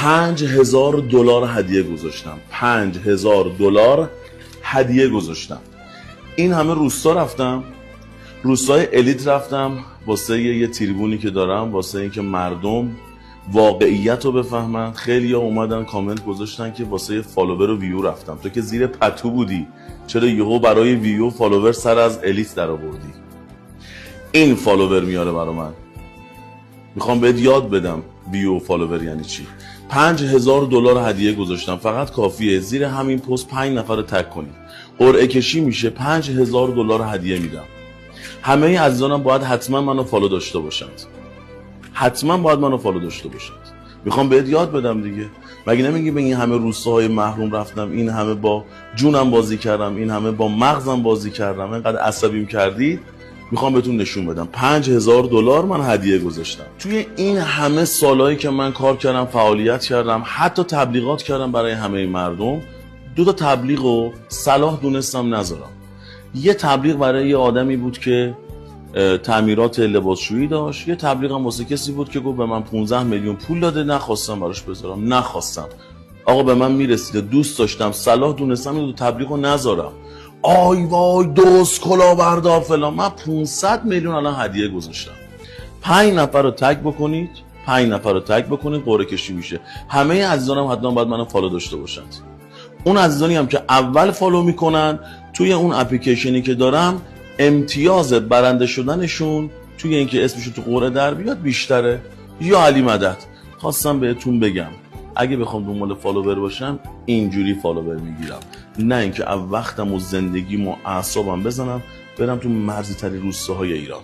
$5000 هدیه گذاشتم. $5000 هدیه گذاشتم. این همه روستا رفتم، روستای الیت رفتم واسه یه تریبونی که دارم، واسه اینکه مردم واقعیت رو بفهمن. خیلی ها اومدن کامنت گذاشتن که واسه فالوور و ویو رفتم. تو که زیر پتو بودی، چرا یهو برای ویو فالوور سر از الیت در آوردی؟ این فالوور میاره برا من. میخوام بهت یاد بدم ویو و فالوور یعنی چی. $5000 هدیه گذاشتم. فقط کافیه زیر همین پست 5 نفر رو تگ کنید، قرعه کشی میشه، $5000 هدیه میدم. همه عزیزانم باید حتما منو فالو داشته باشند. حتما باید منو فالو داشته باشند. میخوام بهت یاد بدم دیگه. مگه نمیگی به این همه روستاهای محروم رفتم، این همه با جونم بازی کردم، این همه با مغزم بازی کردم، اینقدر عصبیم کردید؟ میخوام بهتون نشون بدم. $5000 من هدیه گذاشتم. توی این همه سالایی که من کار کردم، فعالیت کردم، حتی تبلیغات کردم برای همه مردم، 2 تا تبلیغو صلاح دونستم نذارم. یه تبلیغ برای یه آدمی بود که تعمیرات لباسشویی داشت، یه تبلیغ هم واسه کسی بود که گفت به من 15 میلیون پول داده، نخواستم براش بذارم. نخواستم آقا، به من میرسیده، دوست داشتم، صلاح دونستم این 2 تبلیغو نذارم. آی وای دوست کلاهبردار فلان. من 500 میلیون الان هدیه گذاشتم. 5 نفر رو تگ بکنید، 5 نفر رو تگ بکنید، قرعه کشی میشه. همه عزیزانم حتما باید منو فالو داشته باشند. اون عزیزانی هم که اول فالو میکنن توی اون اپلیکیشنی که دارم، امتیاز برنده شدنشون توی اینکه اسمشون تو قرعه در بیاد بیشتره. یا علی مدد. خواستم بهتون بگم اگه بخوام دنبال فالوور باشم اینجوری فالوور میگیرم، نه اینکه وقتم و زندگیم و اعصابم بزنم برم تو مرزی ترین روستاهای ایران.